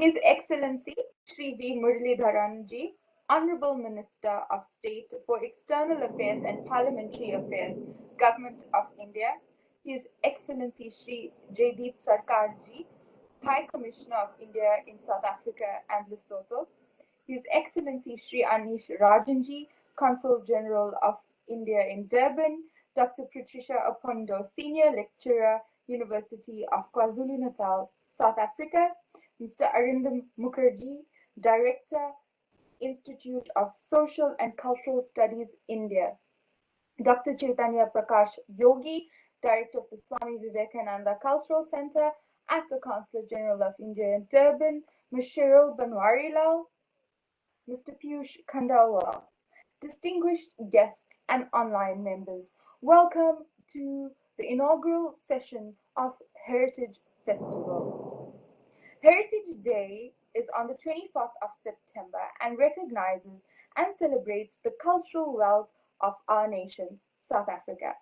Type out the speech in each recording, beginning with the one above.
His Excellency Shri Muraleedharan ji, Honourable Minister of State for External Affairs and Parliamentary Affairs, Government of India, His Excellency Shri Jaideep Sarkar ji, High Commissioner of India in South Africa and Lesotho, His Excellency Shri Anish Rajan ji, Consul General of India in Durban, Dr. Patricia Opondo, Senior Lecturer, University of KwaZulu-Natal, South Africa, Mr. Arindam Mukherjee, Director, Institute of Social and Cultural Studies, India, Dr. Chaitanya Prakash Yogi, Director of the Swami Vivekananda Cultural Center at the Consul General of India in Durban, Ms. Cheryl Banwarilal, Mr. Piyush Khandelwal, distinguished guests and online members, welcome to the inaugural session of Heritage Festival. Heritage Day is on the 24th of September and recognizes and celebrates the cultural wealth of our nation, South Africa.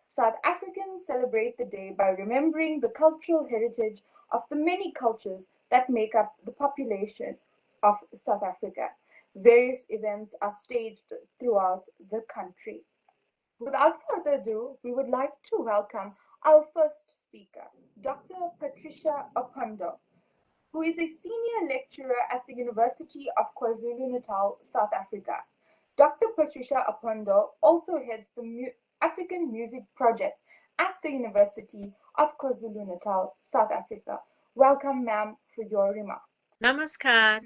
South Africans celebrate the day by remembering the cultural heritage of the many cultures that make up the population of South Africa. Various events are staged throughout the country. Without further ado, we would like to welcome our first speaker, Dr. Patricia Opondo, who is a senior lecturer at the University of KwaZulu-Natal, South Africa. Dr. Patricia Opondo also heads the African Music Project at the University of KwaZulu-Natal, South Africa. Welcome, ma'am, for your remarks. Namaskar.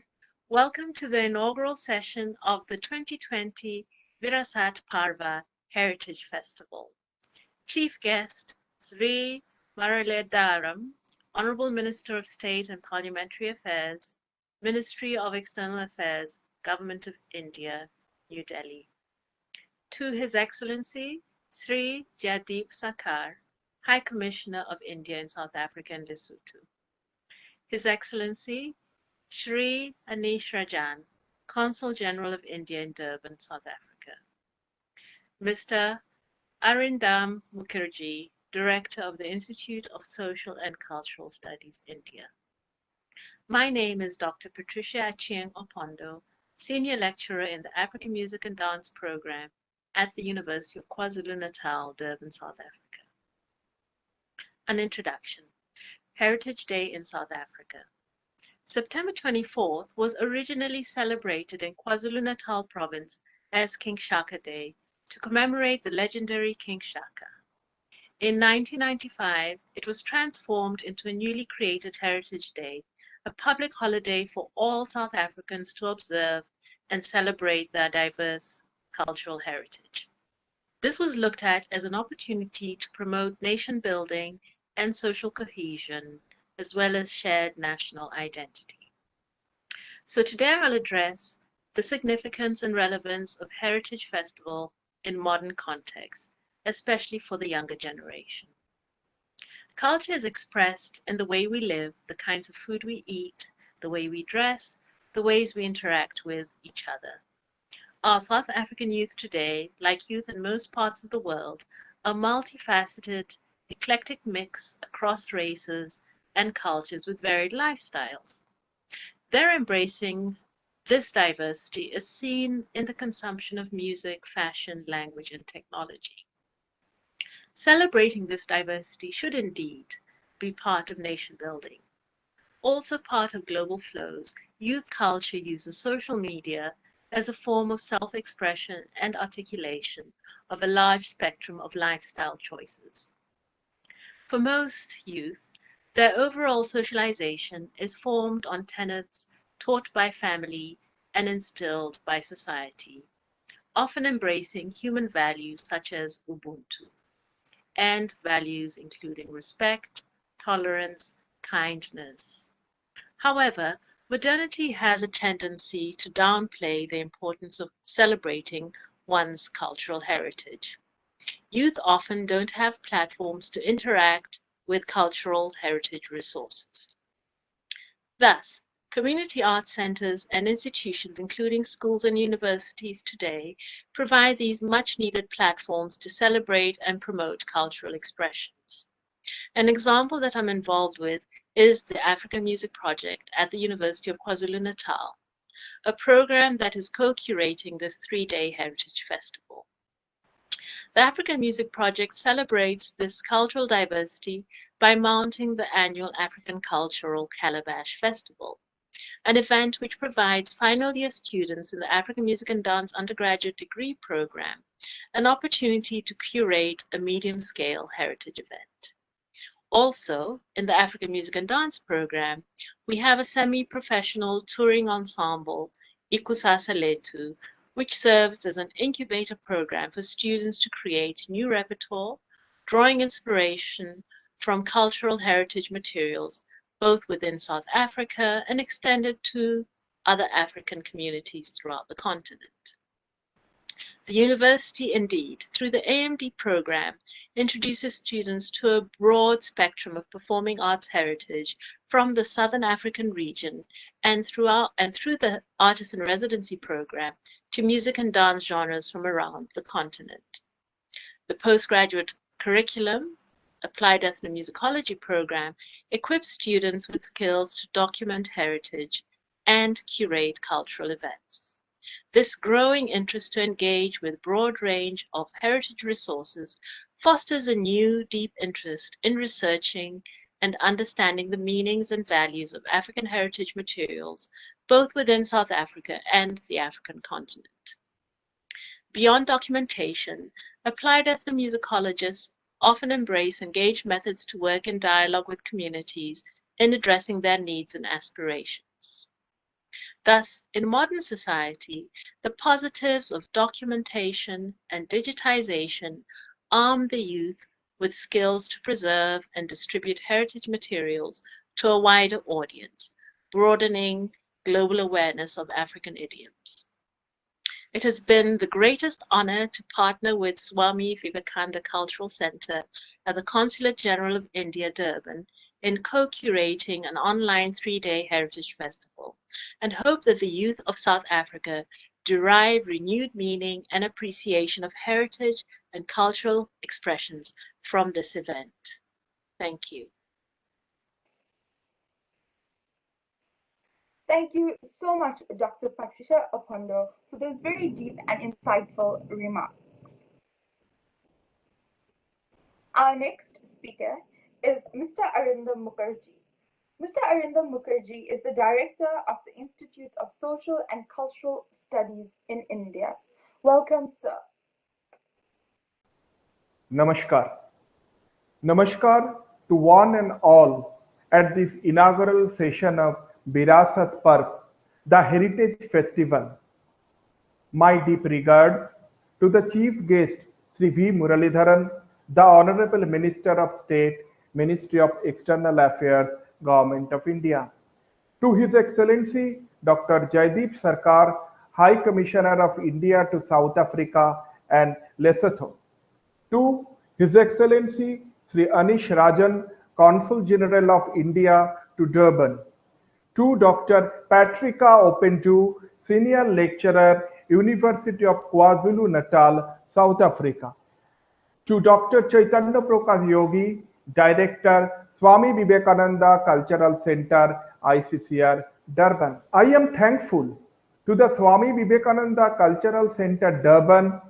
Welcome to the inaugural session of the 2020 Virasat Parva Heritage Festival. Chief guest, Shri Muraleedharan, Honourable Minister of State and Parliamentary Affairs, Ministry of External Affairs, Government of India, New Delhi. To His Excellency Shri Jaideep Sarkar, High Commissioner of India in South Africa and Lesotho. His Excellency Shri Anish Rajan, Consul General of India in Durban, South Africa. Mr. Arindam Mukherjee, Director of the Institute of Social and Cultural Studies, India. My name is Dr. Patricia Opondo, Senior Lecturer in the African Music and Dance Program at the University of KwaZulu-Natal, Durban, South Africa. An introduction. Heritage Day in South Africa. September 24th was originally celebrated in KwaZulu-Natal province as King Shaka Day to commemorate the legendary King Shaka. In 1995, it was transformed into a newly created Heritage Day, a public holiday for all South Africans to observe and celebrate their diverse cultural heritage. This was looked at as an opportunity to promote nation building and social cohesion, as well as shared national identity. So today I'll address the significance and relevance of Heritage Festival in modern context, especially for the younger generation. Culture is expressed in the way we live, the kinds of food we eat, the way we dress, the ways we interact with each other. Our South African youth today, like youth in most parts of the world, are multifaceted, eclectic mix across races and cultures with varied lifestyles. Their embracing this diversity is seen in the consumption of music, fashion, language, and technology. Celebrating this diversity should indeed be part of nation building. Also part of global flows, youth culture uses social media as a form of self-expression and articulation of a large spectrum of lifestyle choices. For most youth, their overall socialization is formed on tenets taught by family and instilled by society, often embracing human values such as Ubuntu, and values including respect, tolerance, kindness. However, modernity has a tendency to downplay the importance of celebrating one's cultural heritage. Youth often don't have platforms to interact with cultural heritage resources. Thus, community arts centers and institutions, including schools and universities today, provide these much-needed platforms to celebrate and promote cultural expressions. An example that I'm involved with is the African Music Project at the University of KwaZulu-Natal, a program that is co-curating this 3-day heritage festival. The African Music Project celebrates this cultural diversity by mounting the annual African Cultural Calabash Festival, an event which provides final year students in the African Music and Dance undergraduate degree program an opportunity to curate a medium-scale heritage event. Also, in the African Music and Dance program, we have a semi-professional touring ensemble, Ikusasa Letu, which serves as an incubator program for students to create new repertoire, drawing inspiration from cultural heritage materials, both within South Africa and extended to other African communities throughout the continent. The university, indeed, through the AMD program, introduces students to a broad spectrum of performing arts heritage from the Southern African region and through the Artist in Residency program to music and dance genres from around the continent. The postgraduate curriculum, Applied Ethnomusicology program, equips students with skills to document heritage and curate cultural events. This growing interest to engage with a broad range of heritage resources fosters a new, deep interest in researching and understanding the meanings and values of African heritage materials, both within South Africa and the African continent. Beyond documentation, applied ethnomusicologists often embrace engaged methods to work in dialogue with communities in addressing their needs and aspirations. Thus, in modern society, the positives of documentation and digitization arm the youth with skills to preserve and distribute heritage materials to a wider audience, broadening global awareness of African idioms. It has been the greatest honor to partner with Swami Vivekananda Cultural Center at the Consul General of India, Durban, in co-curating an online 3-day heritage festival, and hope that the youth of South Africa derive renewed meaning and appreciation of heritage and cultural expressions from this event. Thank you. Thank you so much, Dr. Patricia Opondo, for those very deep and insightful remarks. Our next speaker is Mr. Arindam Mukherjee. Mr. Arindam Mukherjee is the Director of the Institute of Social and Cultural Studies in India. Welcome, sir. Namaskar. Namaskar to one and all at this inaugural session of Virasat Parv, the Heritage Festival. My deep regards to the Chief Guest, Shri V. Muraleedharan, the Honourable Minister of State, Ministry of External Affairs, Government of India. To His Excellency Dr. Jaideep Sarkar, High Commissioner of India to South Africa and Lesotho. To His Excellency Shri Anish Rajan, Consul General of India to Durban. To Dr. Patricia Opondo, Senior Lecturer, University of KwaZulu-Natal, South Africa. To Dr. Chaitanya Prakash Yogi, Director, Swami Vivekananda Cultural Center, ICCR, Durban. I am thankful to the Swami Vivekananda Cultural Center, Durban,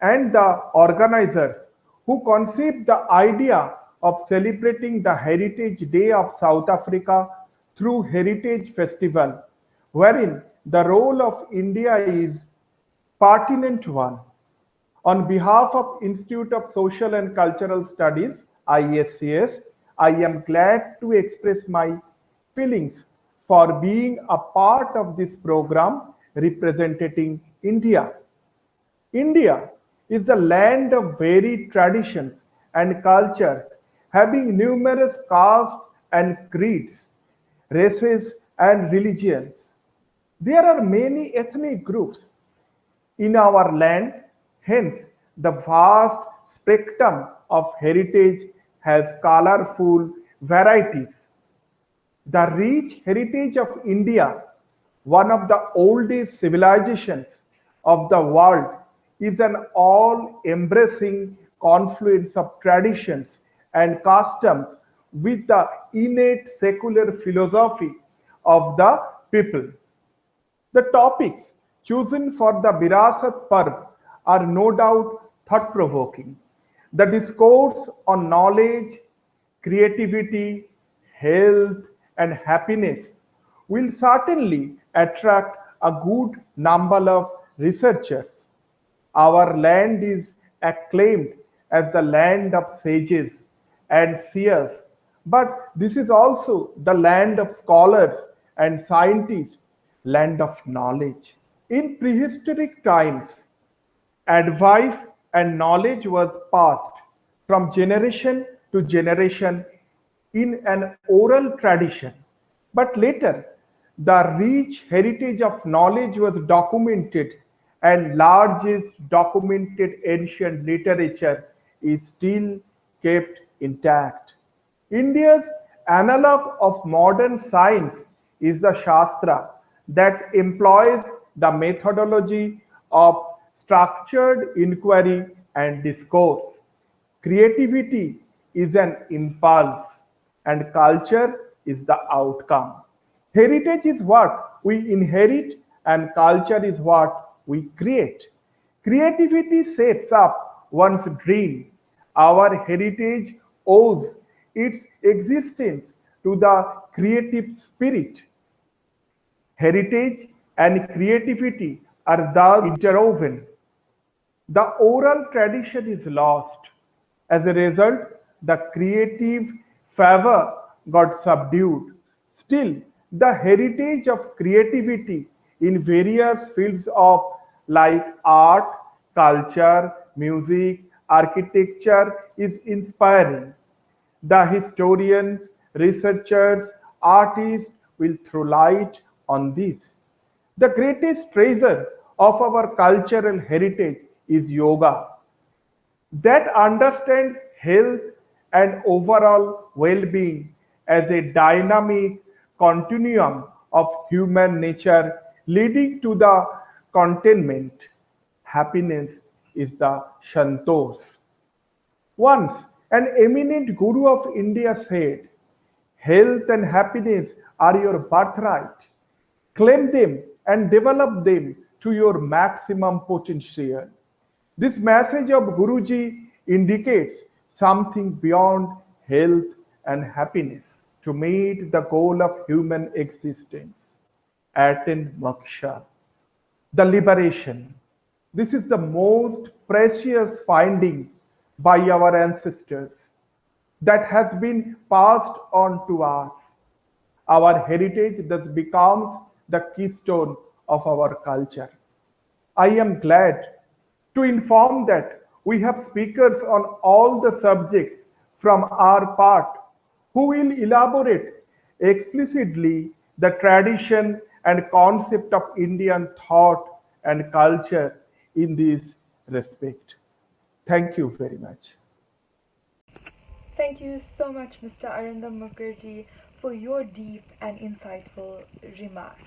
and the organizers who conceived the idea of celebrating the Heritage Day of South Africa through Heritage Festival, wherein the role of India is pertinent one. On behalf of Institute of Social and Cultural Studies, ISCS, I am glad to express my feelings for being a part of this program representing India. India is a land of varied traditions and cultures, having numerous castes and creeds, races and religions. There are many ethnic groups in our land, hence the vast spectrum of heritage has colorful varieties. The rich heritage of India, one of the oldest civilizations of the world, is an all-embracing confluence of traditions and customs with the innate secular philosophy of the people. The topics chosen for the Virasat Parv are no doubt thought provoking. The discourse on knowledge, creativity, health, and happiness will certainly attract a good number of researchers. Our land is acclaimed as the land of sages and seers, but this is also the land of scholars and scientists, land of knowledge. In prehistoric times, advice and knowledge was passed from generation to generation in an oral tradition. But later, the rich heritage of knowledge was documented, and largest documented ancient literature is still kept intact. India's analog of modern science is the Shastra that employs the methodology of structured inquiry and discourse. Creativity is an impulse, and culture is the outcome. Heritage is what we inherit, and culture is what we create. Creativity shapes up one's dream. Our heritage owes its existence to the creative spirit. Heritage and creativity are thus interwoven. The oral tradition is lost. As a result, the creative fervor got subdued. Still, the heritage of creativity in various fields of like art, culture, music, architecture is inspiring. The historians, researchers, artists will throw light on this. The greatest treasure of our cultural heritage is yoga that understands health and overall well-being as a dynamic continuum of human nature leading to the contentment. Happiness is the Santosh. Once an eminent guru of India said, health and happiness are your birthright. Claim them and develop them to your maximum potential. This message of Guruji indicates something beyond health and happiness to meet the goal of human existence, attain moksha, the liberation. This is the most precious finding by our ancestors that has been passed on to us. Our heritage thus becomes the keystone of our culture. I am glad to inform that we have speakers on all the subjects from our part who will elaborate explicitly the tradition and concept of Indian thought and culture in this respect. Thank you very much. Thank you so much, Mr. Arindam Mukherjee, for your deep and insightful remarks.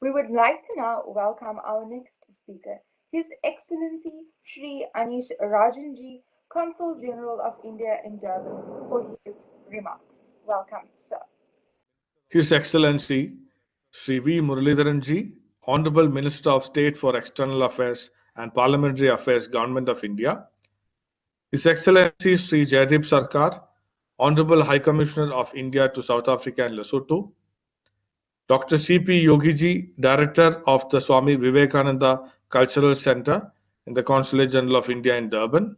We would like to now welcome our next speaker, His Excellency Shri Anish Rajan ji, Consul General of India in Durban, for his remarks. Welcome, sir. His Excellency Shri V. Muraleedharan ji, Honourable Minister of State for External Affairs and Parliamentary Affairs, Government of India. His Excellency Shri Jaideep Sarkar, Honourable High Commissioner of India to South Africa and Lesotho. Dr. C.P. Yogi ji, Director of the Swami Vivekananda Cultural Centre in the Consul General of India in Durban.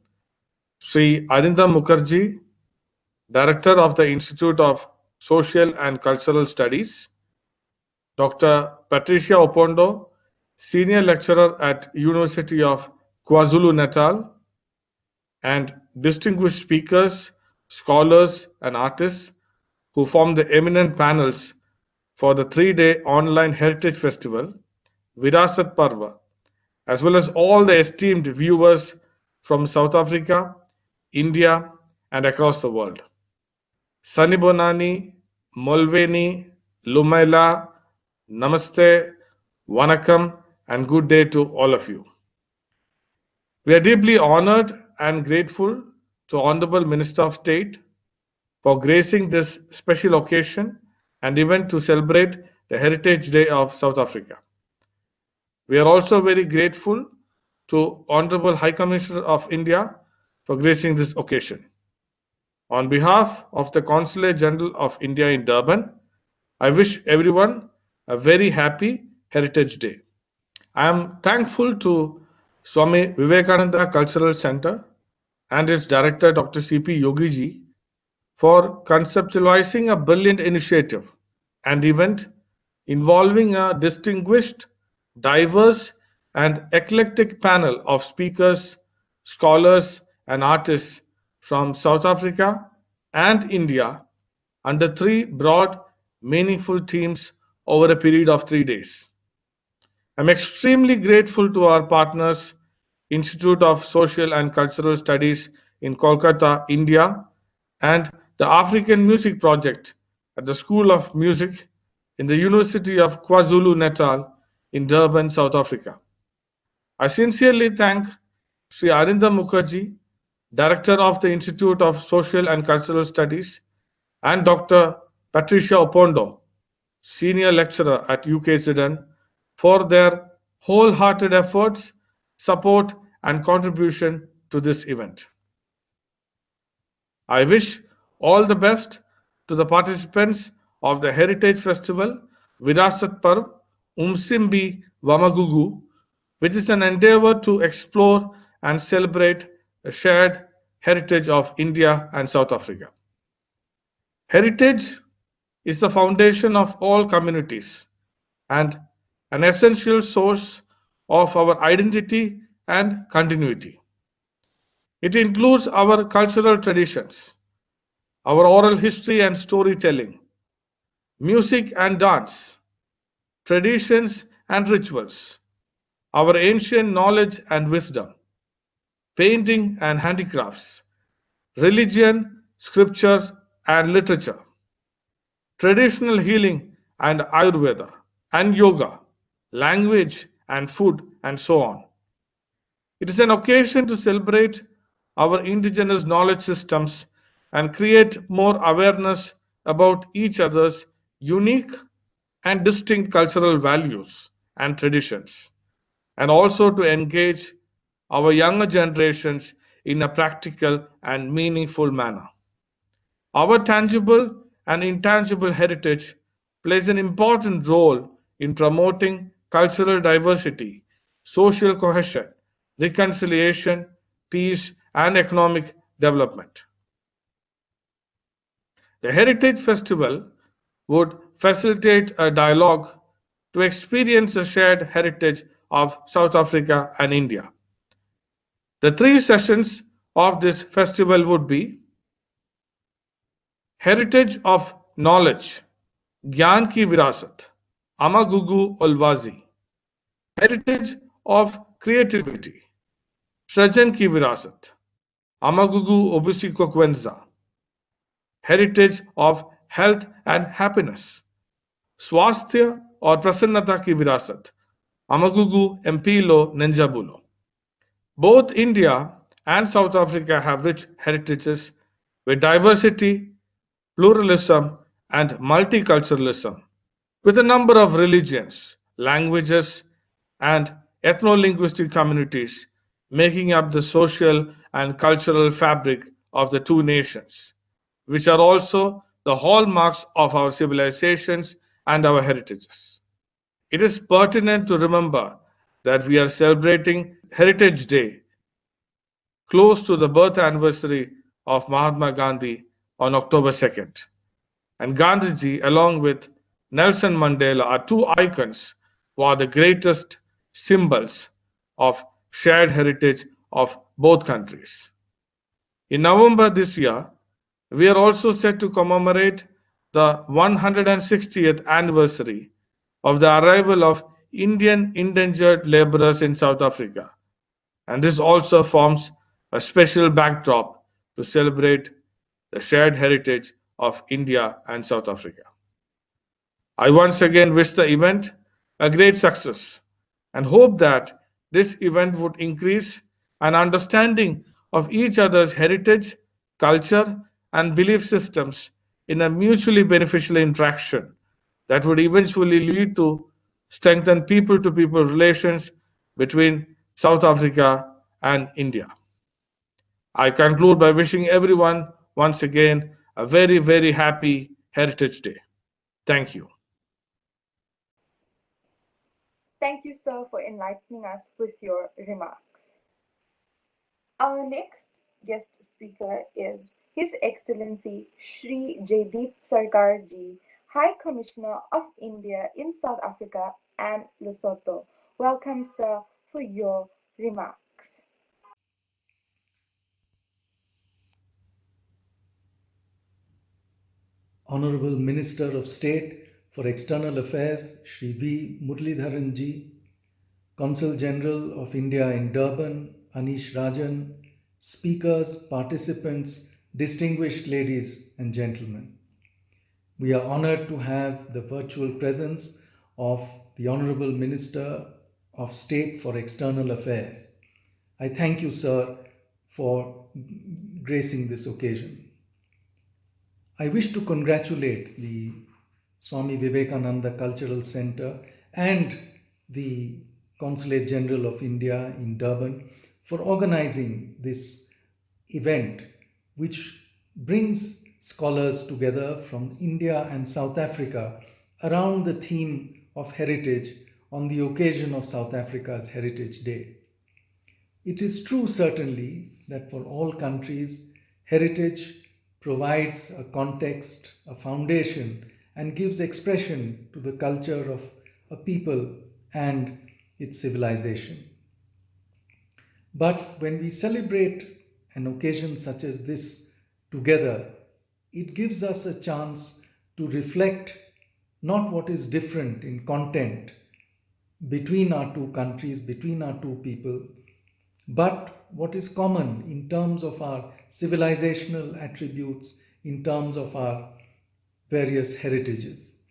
Shri Arindam Mukherjee, Director of the Institute of Social and Cultural Studies. Dr. Patricia Opondo, Senior Lecturer at University of KwaZulu-Natal, and distinguished speakers, scholars, and artists who form the eminent panels for the 3-day online heritage festival, Virasat Parva, as well as all the esteemed viewers from South Africa, India, and across the world. Sanibonani, Molveni, Lumaila, Namaste, Vanakkam, and good day to all of you. We are deeply honored and grateful to Honourable Minister of State for gracing this special occasion and event to celebrate the Heritage Day of South Africa. We are also very grateful to Honourable High Commissioner of India for gracing this occasion. On behalf of the Consul General of India in Durban, I wish everyone a very happy Heritage Day. I am thankful to Swami Vivekananda Cultural Center and its director Dr. C.P. Yogiji for conceptualizing a brilliant initiative and event involving a distinguished, diverse, and eclectic panel of speakers, scholars, and artists from South Africa and India under three broad, meaningful themes over a period of 3 days. I'm extremely grateful to our partners, Institute of Social and Cultural Studies in Kolkata, India, and the African Music Project at the School of Music in the University of KwaZulu-Natal in Durban, South Africa. I sincerely thank Shri Arindam Mukherjee, Director of the Institute of Social and Cultural Studies, and Dr. Patricia Opondo, Senior Lecturer at UKZN, for their wholehearted efforts, support, and contribution to this event. I wish all the best to the participants of the Heritage Festival Virasat Parv Umcibi Wamagugu, which is an endeavor to explore and celebrate the shared heritage of India and South Africa. Heritage is the foundation of all communities and an essential source of our identity and continuity. It includes our cultural traditions, our oral history and storytelling, music and dance, traditions and rituals, our ancient knowledge and wisdom, painting and handicrafts, religion, scriptures and literature, traditional healing and Ayurveda, and yoga, language and food, and so on. It is an occasion to celebrate our indigenous knowledge systems and create more awareness about each other's unique and distinct cultural values and traditions, and also to engage our younger generations in a practical and meaningful manner. Our tangible and intangible heritage plays an important role in promoting cultural diversity, social cohesion, reconciliation, peace, and economic development. The Heritage Festival would facilitate a dialogue to experience the shared heritage of South Africa and India. The three sessions of this festival would be Heritage of Knowledge, Gyan Ki Virasat, Amagugu Olwazi, Heritage of Creativity, Srajan Ki Virasat, Amagugu Obusiko Kwenza, Heritage of Health and Happiness, Swasthya or Prasannata Ki Virasat, Amagugu Mpilo Nenjabulo. Both India and South Africa have rich heritages with diversity, pluralism, and multiculturalism, with a number of religions, languages, and ethno-linguistic communities making up the social and cultural fabric of the two nations, which are also the hallmarks of our civilizations and our heritages. It is pertinent to remember that we are celebrating Heritage Day close to the birth anniversary of Mahatma Gandhi on October 2nd. And Gandhiji, along with Nelson Mandela, are two icons who are the greatest symbols of shared heritage of both countries. In November this year, we are also set to commemorate the 160th anniversary of the arrival of Indian indentured laborers in South Africa. And this also forms a special backdrop to celebrate the shared heritage of India and South Africa. I once again wish the event a great success and hope that this event would increase an understanding of each other's heritage, culture, and belief systems in a mutually beneficial interaction that would eventually lead to strengthen people to people relations between South Africa and India. I conclude by wishing everyone once again a very, very happy Heritage Day. Thank you. Thank you, sir, for enlightening us with your remarks. Our next guest speaker is His Excellency Shri Jaideep Sarkar ji, High Commissioner of India in South Africa and Lesotho. Welcome, sir, for your remarks. Honourable Minister of State for External Affairs, Shri V. Muraleedharan ji, Consul General of India in Durban, Anish Rajan, speakers, participants, distinguished ladies and gentlemen. We are honoured to have the virtual presence of the Honourable Minister of State for External Affairs. I thank you, sir, for gracing this occasion. I wish to congratulate the Swami Vivekananda Cultural Center and the Consulate General of India in Durban for organizing this event, which brings scholars together from India and South Africa around the theme of heritage on the occasion of South Africa's Heritage Day. It is true, certainly, that for all countries, heritage provides a context, a foundation, and gives expression to the culture of a people and its civilization. But when we celebrate an occasion such as this together, it gives us a chance to reflect not what is different in content between our two countries, between our two people, but what is common in terms of our civilizational attributes, in terms of our various heritages.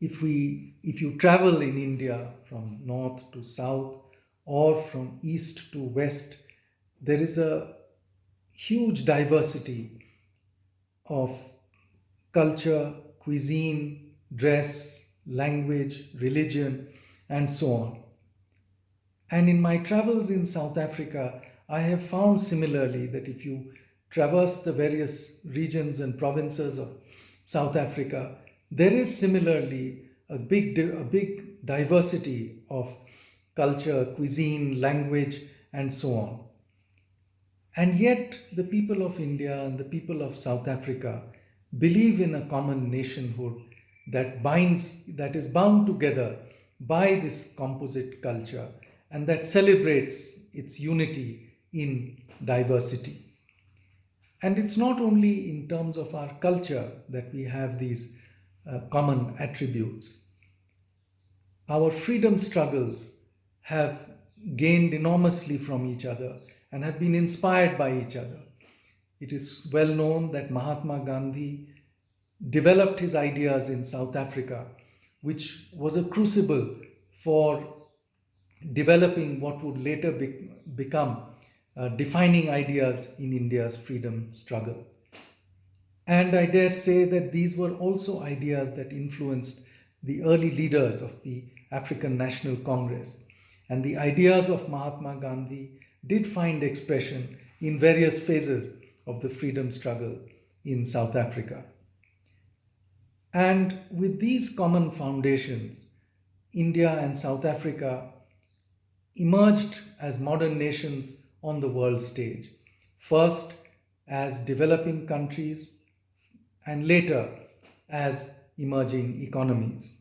If you travel in India from north to south or from east to west, there is a huge diversity of culture, cuisine, dress, language, religion, and so on. And in my travels in South Africa, I have found similarly that if you traverse the various regions and provinces of South Africa, there is similarly a big diversity of culture, cuisine, language, and so on. And yet, the people of India and the people of South Africa believe in a common nationhood that is bound together by this composite culture and that celebrates its unity in diversity. And it's not only in terms of our culture that we have these common attributes. Our freedom struggles have gained enormously from each other and have been inspired by each other. It is well known that Mahatma Gandhi developed his ideas in South Africa, which was a crucible for developing what would later become defining ideas in India's freedom struggle. And I dare say that these were also ideas that influenced the early leaders of the African National Congress. And the ideas of Mahatma Gandhi did find expression in various phases of the freedom struggle in South Africa. And with these common foundations, India and South Africa emerged as modern nations on the world stage, first as developing countries and later as emerging economies.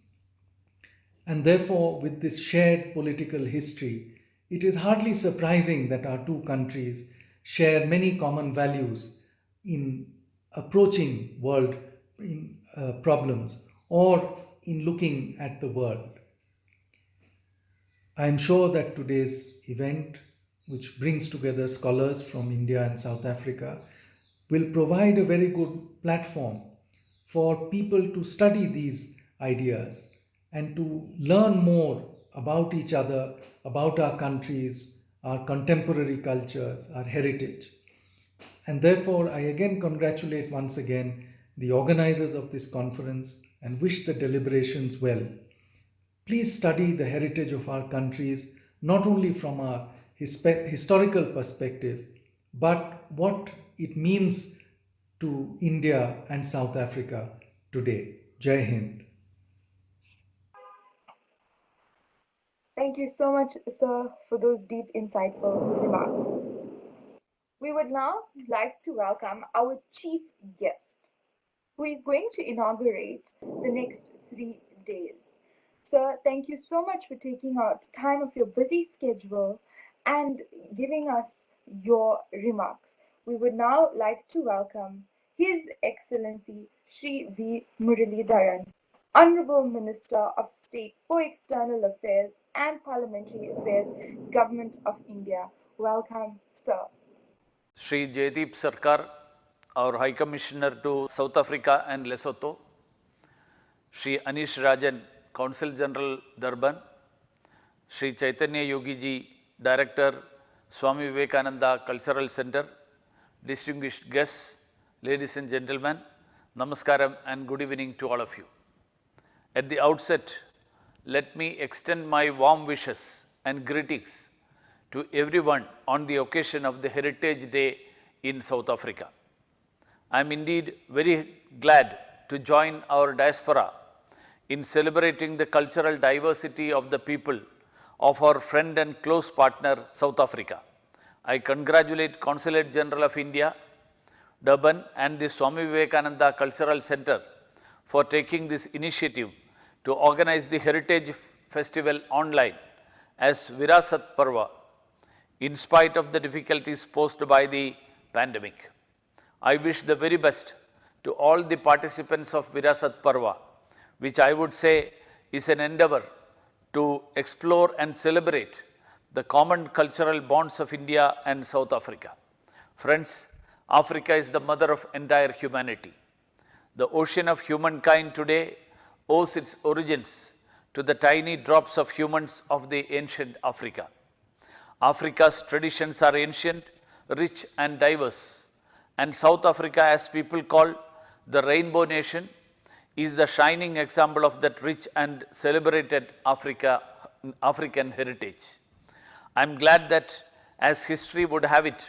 And therefore, with this shared political history, it is hardly surprising that our two countries share many common values in approaching world problems or in looking at the world. I am sure that today's event, which brings together scholars from India and South Africa, will provide a very good platform for people to study these ideas and to learn more about each other, about our countries, our contemporary cultures, our heritage. And therefore, I again congratulate once again the organizers of this conference and wish the deliberations well. Please study the heritage of our countries, not only from a historical perspective, but what it means to India and South Africa today. Jai Hind. Thank you so much, sir, for those deep, insightful remarks. We would now like to welcome our chief guest, who is going to inaugurate the next 3 days. Sir, thank you so much for taking out time of your busy schedule and giving us your remarks. We would now like to welcome His Excellency Shri V. Muraleedharan, Honourable Minister of State for External Affairs and Parliamentary Affairs, Government of India. Welcome, sir. Shri Jaideep Sarkar, our High Commissioner to South Africa and Lesotho, Shri Anish Rajan, Consul General Durban, Shri Chaitanya Yogi Ji, Director, Swami Vivekananda Cultural Center, distinguished guests, ladies and gentlemen, Namaskaram and good evening to all of you. At the outset, let me extend my warm wishes and greetings to everyone on the occasion of the Heritage Day in South Africa. I am indeed very glad to join our diaspora in celebrating the cultural diversity of the people of our friend and close partner, South Africa. I congratulate Consul General of India, Durban and the Swami Vivekananda Cultural Center for taking this initiative to organize the Heritage Festival online as Virasat Parva, in spite of the difficulties posed by the pandemic. I wish the very best to all the participants of Virasat Parva, which I would say is an endeavor to explore and celebrate the common cultural bonds of India and South Africa. Friends, Africa is the mother of entire humanity. The ocean of humankind today owes its origins to the tiny drops of humans of the ancient Africa. Africa's traditions are ancient, rich and diverse, and South Africa, as people call the Rainbow Nation, is the shining example of that rich and celebrated African heritage. I am glad that, as history would have it,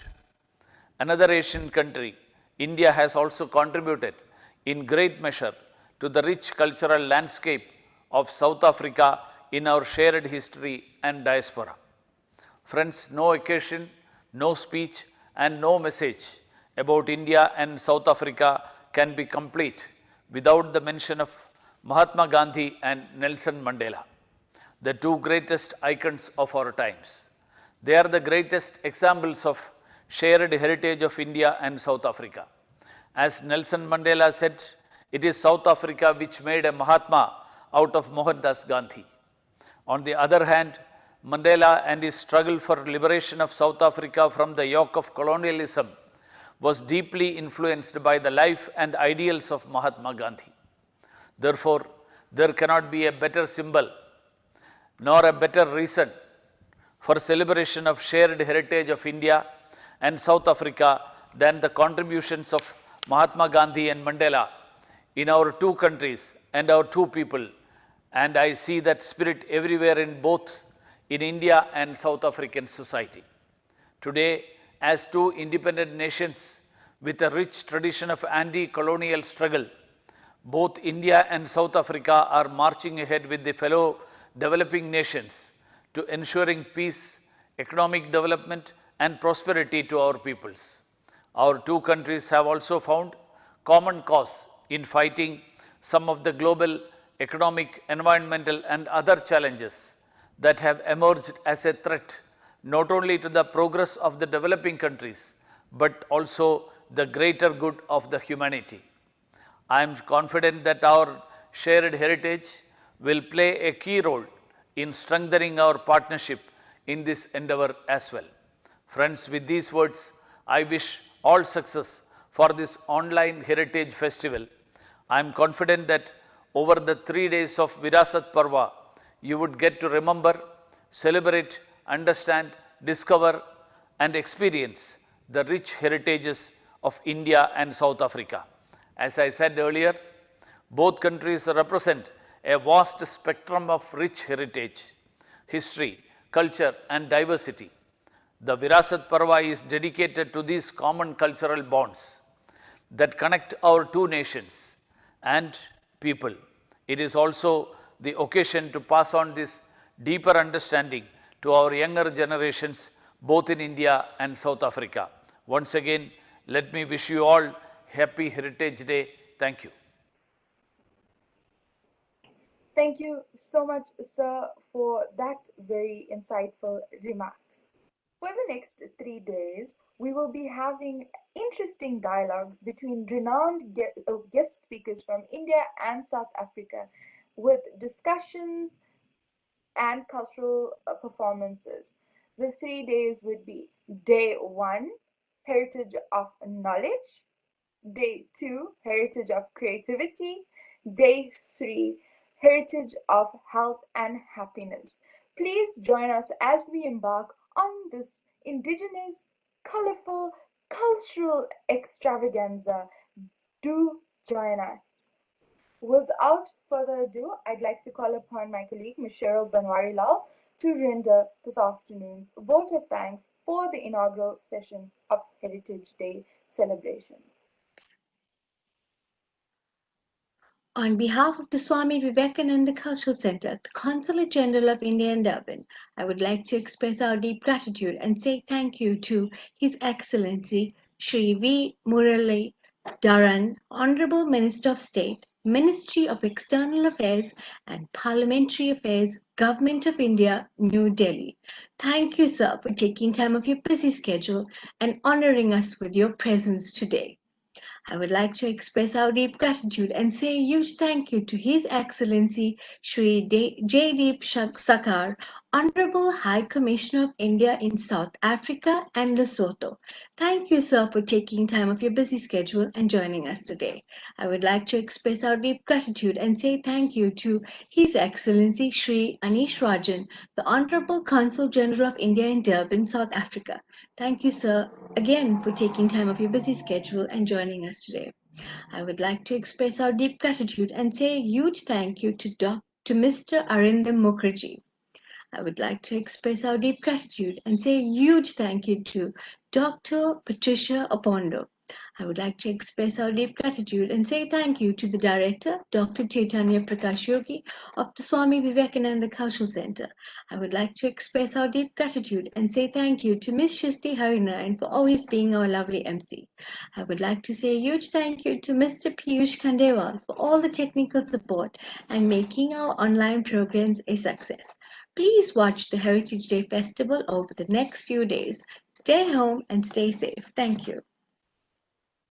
another Asian country, India, has also contributed in great measure to the rich cultural landscape of South Africa in our shared history and diaspora. Friends, no occasion, no speech and no message about India and South Africa can be complete without the mention of Mahatma Gandhi and Nelson Mandela, the two greatest icons of our times. They are the greatest examples of shared heritage of India and South Africa. As Nelson Mandela said, it is South Africa which made a Mahatma out of Mohandas Gandhi. On the other hand, Mandela and his struggle for liberation of South Africa from the yoke of colonialism was deeply influenced by the life and ideals of Mahatma Gandhi. Therefore, there cannot be a better symbol nor a better reason for celebration of shared heritage of India and South Africa than the contributions of Mahatma Gandhi and Mandela in our two countries and our two people. And I see that spirit everywhere in both in India and South African society. Today, as two independent nations with a rich tradition of anti-colonial struggle, both India and South Africa are marching ahead with the fellow developing nations to ensuring peace, economic development and prosperity to our peoples. Our two countries have also found common cause in fighting some of the global economic, environmental and other challenges that have emerged as a threat not only to the progress of the developing countries, but also the greater good of the humanity. I am confident that our shared heritage will play a key role in strengthening our partnership in this endeavor as well. Friends, with these words, I wish all success for this online heritage festival. I am confident that over the 3 days of Virasat Parva, you would get to remember, celebrate, understand discover and experience the rich heritages of India and South Africa. As I said earlier, both countries represent a vast spectrum of rich heritage, history, culture and diversity. The Virasat Parva is dedicated to these common cultural bonds that connect our two nations and people. It is also the occasion to pass on this deeper understanding to our younger generations both in India and South Africa. Once again, let me wish you all Happy Heritage Day. Thank you. Thank you so much, sir, for that very insightful remarks. For the next 3 days, we will be having interesting dialogues between renowned guest speakers from India and South Africa with discussions and cultural performances. The 3 days would be Day 1, Heritage of Knowledge, Day 2, Heritage of Creativity, Day 3, Heritage of Health and Happiness. Please join us as we embark on this indigenous, colorful, cultural extravaganza. Do join us. Without further ado, I'd like to call upon my colleague, Ms. Cheryl Banwarilal, to render this afternoon's vote of thanks for the inaugural session of Heritage Day celebrations. On behalf of the Swami Vivekananda Cultural Center, the Consul General of India in Durban, I would like to express our deep gratitude and say thank you to His Excellency Shri V. Muraleedharan, Honourable Minister of State, Ministry of External Affairs and Parliamentary Affairs, Government of India, New Delhi. Thank you, sir, for taking time of your busy schedule and honouring us with your presence today. I would like to express our deep gratitude and say a huge thank you to His Excellency Shri Jaideep Sarkar, Honourable High Commissioner of India in South Africa and Lesotho. Thank you, sir, for taking time of your busy schedule and joining us today. I would like to express our deep gratitude and say thank you to His Excellency Shri Anish Rajan, the Honourable Consul General of India in Durban, South Africa. Thank you, sir, again for taking time of your busy schedule and joining us today. I would like to express our deep gratitude and say a huge thank you to Mr. Arindam Mukherjee. I would like to express our deep gratitude and say a huge thank you to Dr. Patricia Opondo. I would like to express our deep gratitude and say thank you to the Director, Dr. Chaitanya Prakash Yogi of the Swami Vivekananda Cultural Center. I would like to express our deep gratitude and say thank you to Ms. Shristi Harinaran for always being our lovely MC. I would like to say a huge thank you to Mr. Piyush Khandewal for all the technical support and making our online programs a success. Please watch the Heritage Day Festival over the next few days. Stay home and stay safe. Thank you.